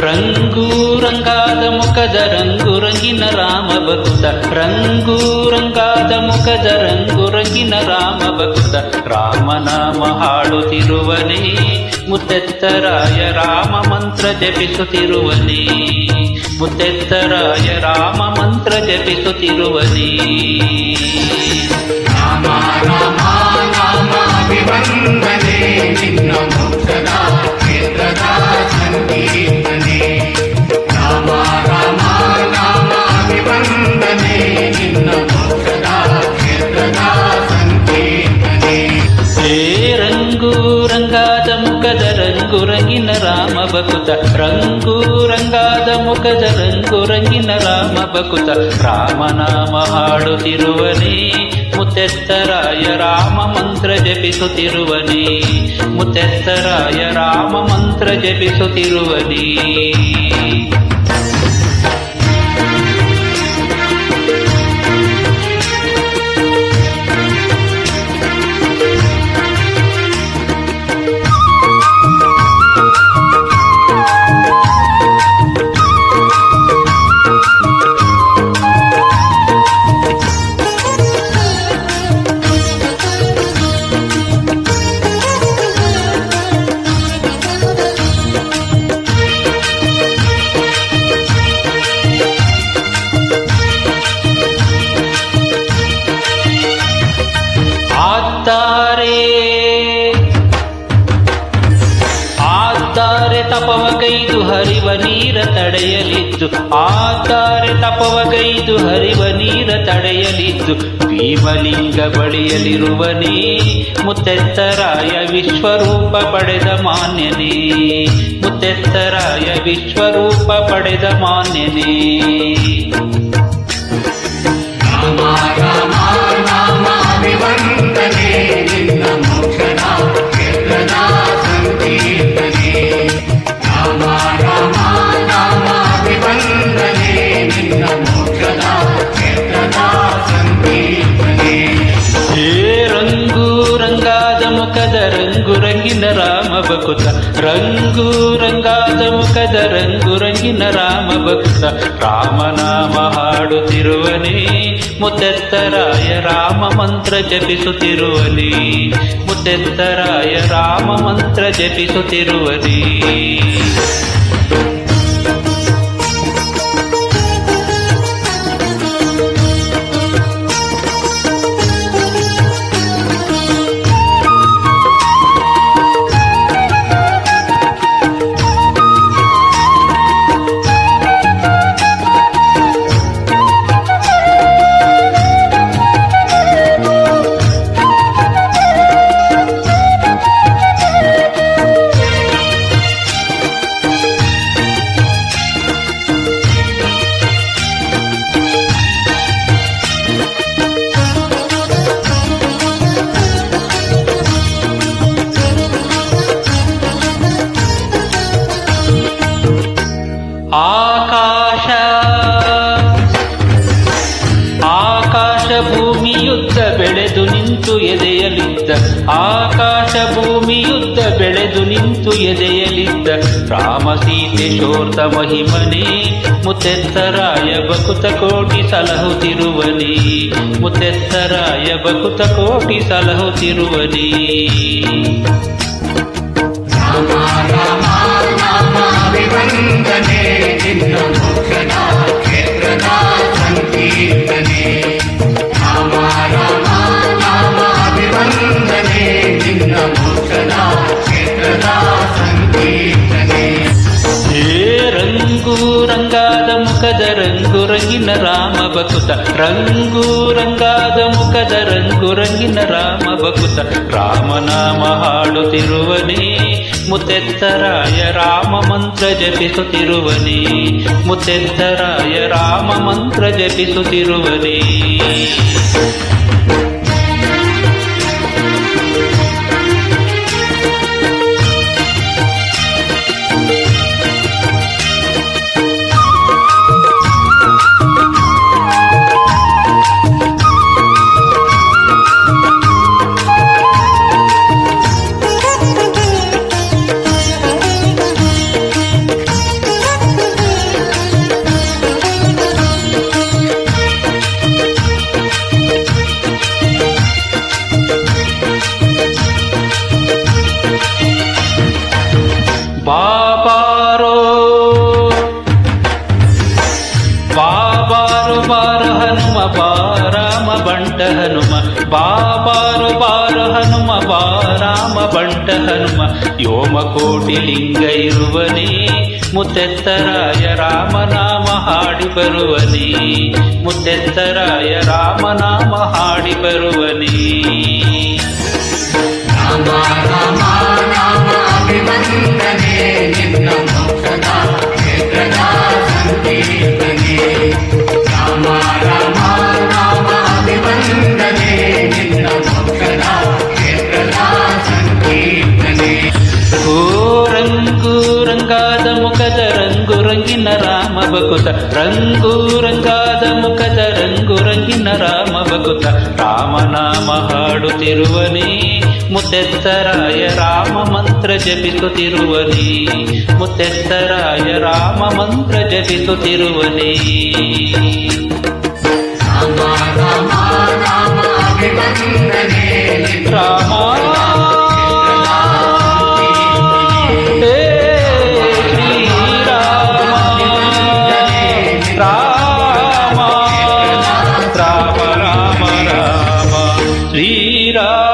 ರಂಗು ರಂಗಾದ ಮುಖದ ರಂಗು ರಂಗಿನ ರಾಮ ಭಕ್ತ, ರಂಗು ರಂಗಾದ ಮುಖದ ರಂಗು ರಂಗಿನ ರಾಮ ಭಕ್ತ, ರಾಮನಾಮ ಹಾಡುತ್ತಿರುವನೇ ಮುತ್ತೆತ್ತರಾಯ ರಾಮ ಮಂತ್ರ ಜಪಿಸುತ್ತಿರುವನೇ, ಮುತ್ತೆತ್ತರಾಯ ರಾಮ ಮಂತ್ರ ಜಪಿಸುತ್ತಿರುವನೇ. ರಾಮ ರಾಮ ನಾಮ ವಿವಂದನೆ ನಿನ್ನ ಮೋಕ್ಷದ ಕ್ಷೇತ್ರದ ಸಂಕೀರ್ತನೆ. ರಾಮ ರಾಮ ನಾಮ ವಿವಂದನೆ ನಿನ್ನ ಮೋಕ್ಷದ ಕ್ಷೇತ್ರದ ಸಂಕೀರ್ತನೆ. ಹೇ ರಂಗು ರಂಗಾದ ಮುಖದ ರಂಗು ರಂಗಿನ ರಾಮ ಭಕ್ತ, ರಂಗು ರಂಗಾದ ಮುಖದ ರಂಗು ರಂಗಿನ ರಾಮ ಭಕ್ತ, ರಾಮನಾಮ ಹಾಡುತ್ತಿರುವನೇ ಮುತ್ತೆತ್ತರಾಯ ರಾಮ ಮಂತ್ರ ಜಪಿಸುತ್ತಿರುವನೇ, ಮುತ್ತೆತ್ತರಾಯ ರಾಮ ಮಂತ್ರ ಜಪಿಸುತ್ತಿರುವನೇ. ಆದ್ದಾರೆ ತಪವಗೈದು ಹರಿವ ನೀರ ತಡೆಯಲಿದ್ದು, ಆದ್ದಾರೆ ತಪವಗೈದು ಹರಿವ ನೀರ ತಡೆಯಲಿದ್ದು, ಭೀಮಲಿಂಗ ಬಳಿಯಲಿರುವನೇ ಮುತ್ತೆತ್ತರಾಯ ವಿಶ್ವರೂಪ ಪಡೆದ ಮಾನ್ಯನೇ, ಮುತ್ತೆತ್ತರಾಯ ವಿಶ್ವರೂಪ ಪಡೆದ ಮಾನ್ಯನೇ. ರಾಮ ರಾಮ ನಾಮ ವಿವಂದನೆ ನಿನ್ನ ಮೋಕ್ಷದ ಕ್ಷೇತ್ರದ ಸಂಕೀರ್ತನೆ. ರಾಮ ರಾಮ ನಾಮ ವಿವಂದನೆ ನಿನ್ನ ಮೋಕ್ಷದ ಕ್ಷೇತ್ರದ ಸಂಕೀರ್ತನೆ. ಹೇ ರಂಗು ರಂಗಾದ ಮುಖದ ರಂಗು ರಂಗಿನ ರಾಮ ಭಕ್ತ, ರಂಗು ರಂಗಾದ ಮುಖದ ರಂಗು ರಂಗಿನ ರಾಮ ಭಕ್ತ, ರಾಮನಾಮ ಹಾಡುತ್ತಿರುವನೇ ಮುತ್ತೆತ್ತರಾಯ ರಾಮ ಮಂತ್ರ ಜಪಿಸುತ್ತಿರುವನೇ, ಮುತ್ತೆತ್ತರಾಯ ರಾಮ ಮಂತ್ರ ಜಪಿಸುತ್ತಿರುವನೇ. ಆಕಾಶ ಭೂಮಿಯುದ್ದ ಬೆಳೆದು ನಿಂತು ಎದೆಯಲಿದ್ದ, ಆಕಾಶ ಭೂಮಿಯುದ್ದ ಬೆಳೆದು ನಿಂತು ಎದೆಯಲಿದ್ದ, ರಾಮ ಸೀತೆ ಶೋರ್ತ ಮಹಿಮನೇ ಮುತ್ತೆತ್ತರಾಯ ಬಕುತ ಕೋಟಿ ಸಲಹುತ್ತಿರುವನೇ, ಮುತ್ತೆತ್ತರಾಯ ಬಕುತ ಕೋಟಿ ಸಲಹುತ್ತಿರುವನೇ. ರಾಮ ರಾಮ ನಾಮ ವಿವಂದನೆ ನಿನ್ನ ಮೋಕ್ಷದ ಕ್ಷೇತ್ರದ ಸಂಕೀರ್ತನೆ. ರಾಮ ರಾಮ ನಾಮ ವಿವಂದನೆ ನಿನ್ನ ಮೋಕ್ಷದ ಕ್ಷೇತ್ರದ ಸಂಕೀರ್ತನೆ. ಹೇ ರಂಗು ರಂಗಾದ ಮುಖದ ರಂಗು ರಂಗಿನ ರಾಮ ಬಕುತ ರಂಗು ರಂಗಾದ ಮುಖದ ರಂಗು ರಂಗಿನ ರಾಮ ಬಕುತ ರಾಮನಾಮ ಹಾಡುತ್ತಿರುವನೇ ಮುತ್ತೆತ್ತರಾಯ ರಾಮ ಮಂತ್ರ ಜಪಿಸುತ್ತಿರುವನೇ ಮುತ್ತೆತ್ತರಾಯ ರಾಮ ಮಂತ್ರ ಜಪಿಸುತ್ತಿರುವನೇ ಬಾಬಾರೋ ಬಾಬಾರು ಬಾರ ಹನುಮ ಬಾರಾಮ ಬಂಟ ಹನುಮ ಬಾಬಾರು ಬಾರ ಹನುಮ ಬಾರಾಮ ಬಂಟ ಹನುಮ ಯೋಮ ಕೋಟಿ ಲಿಂಗ ಇರುವನೇ ಮುತ್ತೆತ್ತರಾಯ ರಾಮನಾಮ ಹಾಡಿ ಬರುವನೇ ಮುತ್ತೆತ್ತರಾಯ ರಾಮನಾಮ ಹಾಡಿ ಬರುವನೇ ರಾಮ ರಾಮ ರಾಮ ಅಭಿವಂದನೆ ನಿನ್ನ ಮೋಕ್ಷದ ಕ್ಷೇತ್ರದ ಸಂಕೀರ್ತನೆ ರಾಮ ರಾಮ ರಾಮ ಅಭಿವಂದನೆ ನಿನ್ನ ಮೋಕ್ಷದ ಕ್ಷೇತ್ರದ ಸಂಕೀರ್ತನೆ ಓ ರಂಗು ರಂಗಾದ ಮುಖದ ರಂಗು ರಂಗಿನ ರಾಮ ಬಕುತ ರಂಗು ರಂಗಾದ ಮುಖದ ರಂಗು ರಂಗಿನ ರಾಮ ಬಕುತ ರಾಮನಾಮ ಹಾಡುತ್ತಿರುವನೇ ಮುತ್ತೆತ್ತರಾಯ ರಾಮ ಮಂತ್ರ ಜಪಿಸುತ್ತಿರುವನೇ ಮುತ್ತೆತ್ತರಾಯ ರಾಮ ಮಂತ್ರ ಜಪಿಸುತ್ತಿರುವನೇ ರಾಮ ರಾಮ ರಾಮ ಅಭಿವಂದನೆ ನಿನ್ನ ರಾಮ ರಾಮ ರಾಮ ರಾಮ ರಾಮ ಶ್ರೀರಾಮ